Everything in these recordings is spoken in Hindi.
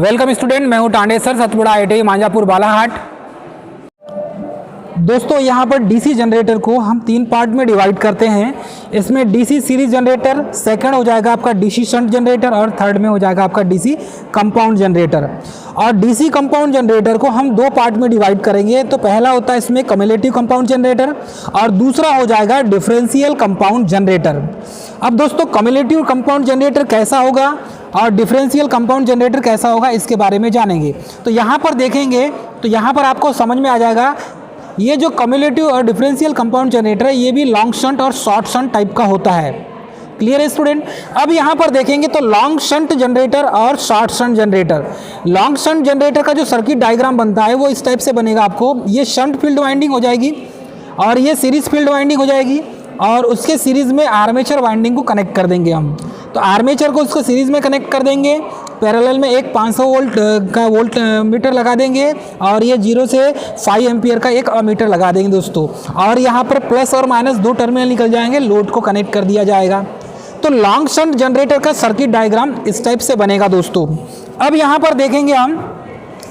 वेलकम स्टूडेंट, मैं हूं टांडे सर, सतपुड़ा IIT मांझापुर बालाहाट। दोस्तों यहाँ पर डीसी जनरेटर को हम 3 पार्ट में डिवाइड करते हैं। इसमें डीसी सीरीज जनरेटर, सेकंड हो जाएगा आपका डीसी शंट जनरेटर और थर्ड में हो जाएगा आपका डीसी कंपाउंड जनरेटर। और डीसी कंपाउंड जनरेटर को हम 2 पार्ट में डिवाइड करेंगे। तो पहला होता है इसमें कम्युलेटिव कंपाउंड जनरेटर और दूसरा हो जाएगा डिफरेंशियल कंपाउंड जनरेटर। अब दोस्तों कम्युलेटिव कंपाउंड जनरेटर कैसा होगा और डिफरेंशियल कंपाउंड जनरेटर कैसा होगा इसके बारे में जानेंगे। तो यहाँ पर देखेंगे तो यहाँ पर आपको समझ में आ जाएगा, ये जो कम्युलेटिव और डिफरेंशियल कंपाउंड जनरेटर है ये भी लॉन्ग शंट और शॉर्ट शंट टाइप का होता है। क्लियर है स्टूडेंट। अब यहाँ पर देखेंगे तो लॉन्ग शंट जनरेटर और short shunt generator. Long shunt generator का जो सर्किट डायग्राम बनता है वो इस टाइप से बनेगा। आपको ये शंट फील्ड वाइंडिंग हो जाएगी और ये सीरीज फील्ड वाइंडिंग हो जाएगी और उसके सीरीज में आर्मेचर वाइंडिंग को कनेक्ट कर देंगे हम। तो आर्मेचर को उसको सीरीज में कनेक्ट कर देंगे, पैरेलल में एक 500 वोल्ट का वोल्ट मीटर लगा देंगे और ये 0 से 5 एम्पियर का एक मीटर लगा देंगे दोस्तों। और यहाँ पर प्लस और माइनस 2 टर्मिनल निकल जाएंगे, लोड को कनेक्ट कर दिया जाएगा। तो लॉन्ग शंट जनरेटर का सर्किट डायग्राम इस टाइप से बनेगा दोस्तों। अब यहाँ पर देखेंगे हम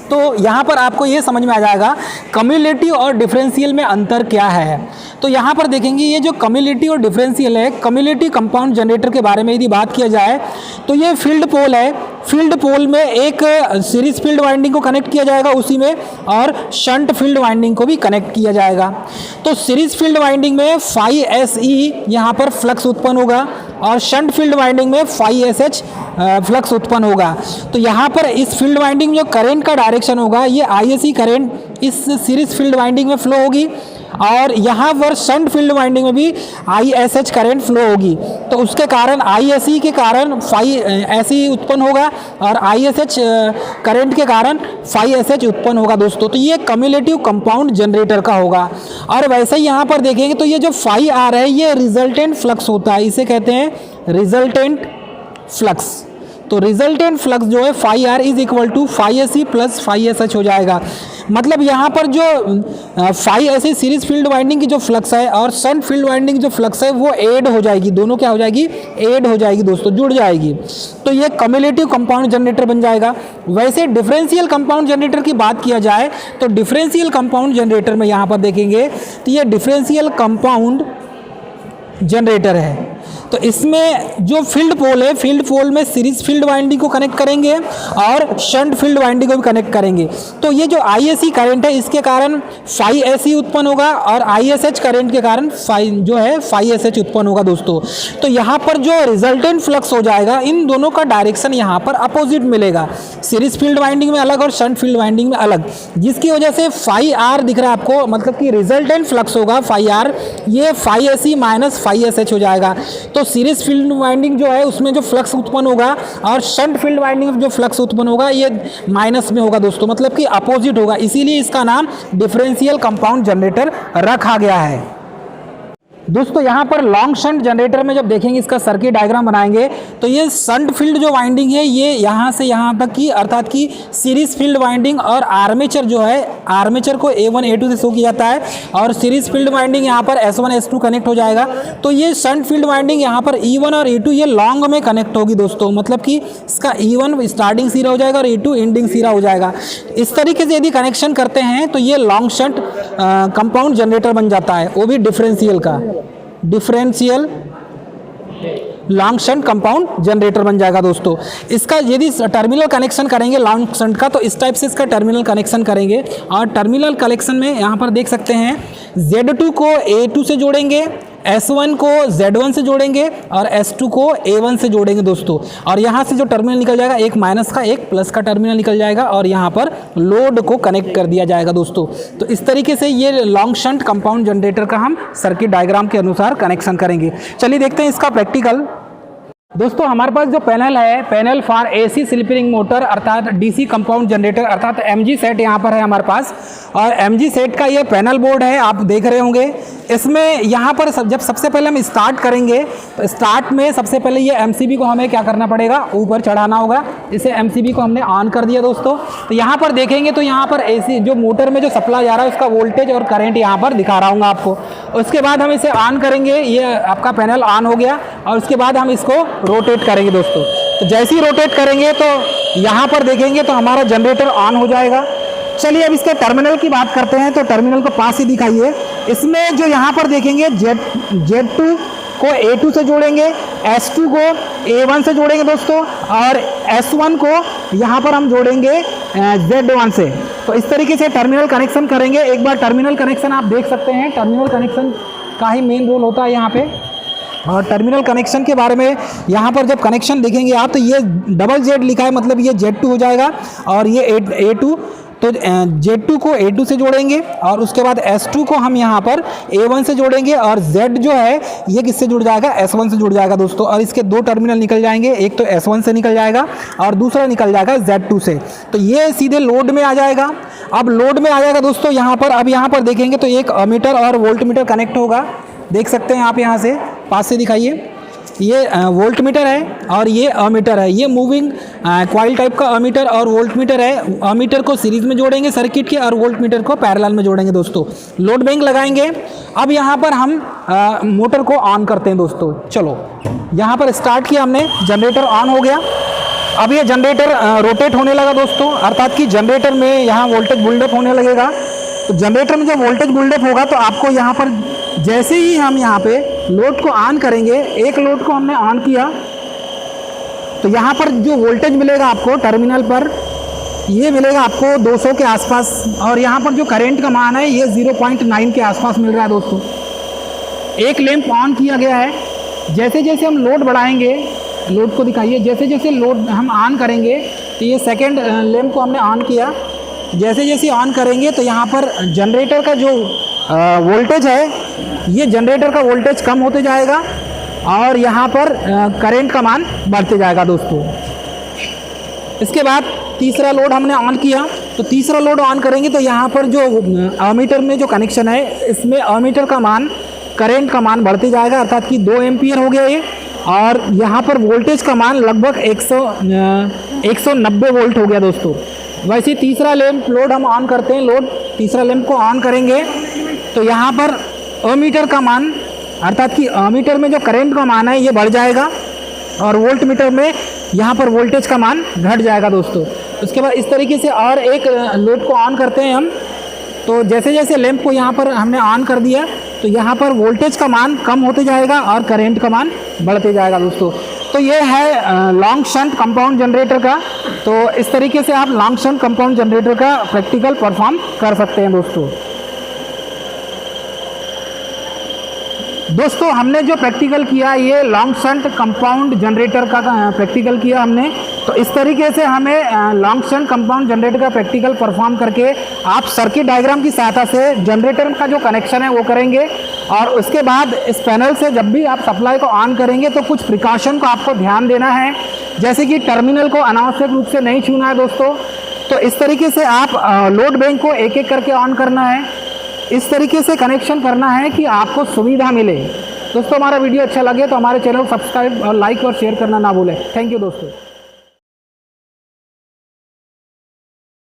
तो यहाँ पर आपको ये समझ में आ जाएगा कम्युलेटिव और डिफरेंशियल में अंतर क्या है। तो यहाँ पर देखेंगे ये जो कम्युलेटिव और डिफरेंशियल है, कम्युलेटिव कंपाउंड जनरेटर के बारे में यदि बात किया जाए तो ये फील्ड पोल है। फील्ड पोल में एक सीरीज फील्ड वाइंडिंग को कनेक्ट किया जाएगा उसी में, और शंट फील्ड वाइंडिंग को भी कनेक्ट किया जाएगा। तो सीरीज फील्ड वाइंडिंग में phi SE यहाँ पर फ्लक्स उत्पन्न होगा और शंट फील्ड वाइंडिंग में phi SH फ्लक्स उत्पन्न होगा। तो यहाँ पर इस फील्ड वाइंडिंग में जो करंट का डायरेक्शन होगा ये ISE करंट इस सीरीज फील्ड वाइंडिंग में फ्लो होगी और यहाँ पर शंट फील्ड वाइंडिंग में भी ISH करंट फ्लो होगी। तो उसके कारण ISE के कारण phi SE उत्पन्न होगा और ISH करंट के कारण phi SH उत्पन्न होगा दोस्तों। तो ये कम्युलेटिव कंपाउंड जनरेटर का होगा। और वैसे ही यहाँ पर देखेंगे तो ये जो phi R है ये रिजल्टेंट फ्लक्स होता है, इसे कहते हैं रिजल्टेंट फ्लक्स। तो रिजल्टेंट फ्लक्स जो है phi R is equal to phi SE plus phi SH हो जाएगा। मतलब यहाँ पर जो phi SE series field winding की जो फ्लक्स है और शंट फील्ड वाइंडिंग जो फ्लक्स है वो ऐड हो जाएगी, दोनों क्या हो जाएगी, ऐड हो जाएगी दोस्तों, जुड़ जाएगी। तो ये कम्युलेटिव कंपाउंड जनरेटर बन जाएगा। वैसे डिफरेंशियल कंपाउंड जनरेटर की बात किया जाए तो डिफरेंशियल कंपाउंड जनरेटर में यहाँ पर देखेंगे तो ये डिफरेंशियल कंपाउंड जनरेटर है। तो इसमें जो फील्ड पोल है, फील्ड पोल में सीरीज फील्ड वाइंडिंग को कनेक्ट करेंगे और शंट फील्ड वाइंडिंग को भी कनेक्ट करेंगे। तो ये जो ISE करंट है इसके कारण phi SE उत्पन्न होगा और ISH करंट के कारण phi SH उत्पन्न होगा दोस्तों। तो यहाँ पर जो रिजल्टेंट फ्लक्स हो जाएगा इन दोनों का डायरेक्शन यहाँ पर अपोजिट मिलेगा, सीरीज फील्ड वाइंडिंग में अलग और शंट फील्ड वाइंडिंग में अलग, जिसकी वजह से phi R दिख रहा है आपको, मतलब कि रिजल्टेंट फ्लक्स होगा phi R, ये phi SE minus phi SH हो जाएगा। तो सीरीज फील्ड वाइंडिंग जो है उसमें जो फ्लक्स उत्पन्न होगा और शंट फील्ड वाइंडिंग में जो फ्लक्स उत्पन्न होगा ये माइनस में होगा दोस्तों, मतलब कि अपोजिट होगा। इसीलिए इसका नाम डिफरेंशियल कंपाउंड जनरेटर रखा गया है दोस्तों। यहाँ पर लॉन्ग शंट जनरेटर में जब देखेंगे इसका सर्किट डायग्राम बनाएंगे तो ये शंट फील्ड जो वाइंडिंग है ये यहाँ से यहाँ तक की, अर्थात कि सीरीज फील्ड वाइंडिंग और आर्मेचर जो है, आर्मेचर को A1 A2 से शो किया जाता है और सीरीज फील्ड वाइंडिंग यहाँ पर S1 S2 कनेक्ट हो जाएगा। तो ये शंट फील्ड वाइंडिंग यहाँ पर E1 और E2 ये लॉन्ग में कनेक्ट होगी दोस्तों, मतलब कि इसका E1 स्टार्टिंग सिरा हो जाएगा और E2 एंडिंग सिरा हो जाएगा। इस तरीके से यदि कनेक्शन करते हैं तो ये लॉन्ग शंट कंपाउंड जनरेटर बन जाता है, वो भी डिफरेंशियल का, differential long shunt compound generator बन जाएगा दोस्तों। इसका यदि टर्मिनल कनेक्शन करेंगे लॉन्ग शंट का तो इस टाइप से इसका टर्मिनल कनेक्शन करेंगे। और टर्मिनल कनेक्शन में यहाँ पर देख सकते हैं Z2 को A2 से जोड़ेंगे, S1 को Z1 से जोड़ेंगे और S2 को A1 से जोड़ेंगे दोस्तों। और यहाँ से जो टर्मिनल निकल जाएगा, एक माइनस का एक प्लस का टर्मिनल निकल जाएगा और यहाँ पर लोड को कनेक्ट कर दिया जाएगा दोस्तों। तो इस तरीके से ये लॉन्ग शंट कंपाउंड जनरेटर का हम सर्किट डायग्राम के अनुसार कनेक्शन करेंगे। चलिए देखते हैं इसका प्रैक्टिकल। दोस्तों हमारे पास जो पैनल है, panel for AC slip ring motor अर्थात DC कंपाउंड जनरेटर अर्थात MG सेट यहाँ पर है हमारे पास। और MG सेट का ये पैनल बोर्ड है, आप देख रहे होंगे। इसमें यहाँ पर जब सबसे पहले हम स्टार्ट करेंगे तो स्टार्ट में सबसे पहले ये MCB को हमें क्या करना पड़ेगा, ऊपर चढ़ाना होगा। इसे MCB को हमने ऑन कर दिया दोस्तों। तो यहाँ पर देखेंगे तो यहाँ पर AC जो मोटर में जो सप्लाई जा रहा है उसका वोल्टेज और करंट यहाँ पर दिखा रहा हूँ आपको। उसके बाद हम इसे ऑन करेंगे, ये आपका पैनल ऑन हो गया और उसके बाद हम इसको रोटेट करेंगे दोस्तों। तो जैसे ही रोटेट करेंगे तो यहाँ पर देखेंगे तो हमारा जनरेटर ऑन हो जाएगा। चलिए अब इसके टर्मिनल की बात करते हैं, तो टर्मिनल को पास ही दिखाइए। इसमें जो यहाँ पर देखेंगे Z2 को A2 से जोड़ेंगे, S2 को A1 से जोड़ेंगे दोस्तों, और S1 को यहाँ पर हम जोड़ेंगे Z1 से। तो इस तरीके से टर्मिनल कनेक्शन करेंगे। एक बार टर्मिनल कनेक्शन आप देख सकते हैं, टर्मिनल कनेक्शन का ही मेन रोल होता है यहाँ पे। और टर्मिनल कनेक्शन के बारे में यहाँ पर जब कनेक्शन देखेंगे आप, तो ये डबल Z लिखा है, मतलब ये Z2 हो जाएगा, और ये A2, तो Z2 को A2 से जोड़ेंगे, और उसके बाद S2 को हम यहाँ पर A1 से जोड़ेंगे, और Z जो है ये किससे जुड़ जाएगा, S1 से जुड़ जाएगा दोस्तों। और इसके दो टर्मिनल निकल जाएंगे, एक तो S1 से निकल जाएगा और दूसरा निकल जाएगा Z2 से। तो ये सीधे लोड में आ जाएगा। अब लोड में आ जाएगा दोस्तों यहाँ पर। अब यहाँ पर देखेंगे तो एक अमीटर और वोल्ट मीटर कनेक्ट होगा, देख सकते हैं आप, यहाँ से पास से दिखाइए। ये वोल्ट मीटर है और ये अमीटर है। ये मूविंग कॉइल टाइप का अमीटर और वोल्ट मीटर है। अमीटर को सीरीज में जोड़ेंगे सर्किट के, और वोल्ट मीटर को पैरेलल में जोड़ेंगे दोस्तों। लोड बैंक लगाएंगे। अब यहाँ पर हम मोटर को ऑन करते हैं दोस्तों। चलो यहाँ पर स्टार्ट किया हमने, जनरेटर ऑन हो गया। अब ये जनरेटर रोटेट होने लगा दोस्तों, अर्थात कि जनरेटर में यहाँ वोल्टेज बिल्डअप होने लगेगा। तो जनरेटर में जब वोल्टेज बिल्डअप होगा तो आपको यहाँ पर जैसे ही हम यहाँ पे लोड को ऑन करेंगे, एक लोड को हमने ऑन किया, तो यहाँ पर जो वोल्टेज मिलेगा आपको टर्मिनल पर, ये मिलेगा आपको 200 के आसपास। और यहाँ पर जो करंट का मान है ये 0.9 के आसपास मिल रहा है दोस्तों। एक लैंप ऑन किया गया है। जैसे जैसे हम लोड बढ़ाएंगे, लोड को दिखाइए, जैसे जैसे लोड हम ऑन करेंगे, तो ये सेकेंड लैंप को हमने ऑन किया, जैसे जैसे ऑन करेंगे तो यहाँ पर जनरेटर का जो वोल्टेज है, ये जनरेटर का वोल्टेज कम होते जाएगा और यहाँ पर करंट का मान बढ़ते जाएगा दोस्तों। इसके बाद तीसरा लोड हमने ऑन किया, तो तीसरा लोड ऑन करेंगे तो यहाँ पर जो अमीटर में जो कनेक्शन है, इसमें अमीटर का मान, करंट का मान बढ़ते जाएगा, अर्थात कि 2 एम्पियर हो गया ये। और यहाँ पर वोल्टेज का मान लगभग 190 वोल्ट हो गया दोस्तों। वैसे तीसरा लैंप लोड हम ऑन करते हैं, लोड तीसरा लैंप को ऑन करेंगे तो यहाँ पर अमीटर का मान, अर्थात कि अमीटर में जो करंट का मान है ये बढ़ जाएगा, और वोल्ट मीटर में यहाँ पर वोल्टेज का मान घट जाएगा दोस्तों। उसके बाद इस तरीके से और एक लोड को ऑन करते हैं हम, तो जैसे जैसे लैंप को यहाँ पर हमने ऑन कर दिया तो यहाँ पर वोल्टेज का मान कम होते जाएगा और करंट का मान बढ़ते जाएगा दोस्तों। तो ये है लॉन्ग शंट कंपाउंड जनरेटर का। तो इस तरीके से आप लॉन्ग शंट कंपाउंड जनरेटर का प्रैक्टिकल परफॉर्म कर सकते हैं दोस्तों हमने जो प्रैक्टिकल किया, ये लॉन्ग शंट कंपाउंड जनरेटर का प्रैक्टिकल किया हमने। तो इस तरीके से हमें लॉन्ग शंट कंपाउंड जनरेटर का प्रैक्टिकल परफॉर्म करके आप सर्किट डायग्राम की सहायता से जनरेटर का जो कनेक्शन है वो करेंगे। और उसके बाद इस पैनल से जब भी आप सप्लाई को ऑन करेंगे तो कुछ प्रिकॉशन को आपको ध्यान देना है, जैसे कि टर्मिनल को अनावश्यक रूप से नहीं छूना है दोस्तों। तो इस तरीके से आप लोड बैंक को एक एक करके ऑन करना है, इस तरीके से कनेक्शन करना है कि आपको सुविधा मिले। दोस्तों हमारा वीडियो अच्छा लगे तो हमारे चैनल को सब्सक्राइब और लाइक और शेयर करना ना भूलें। थैंक यू दोस्तों।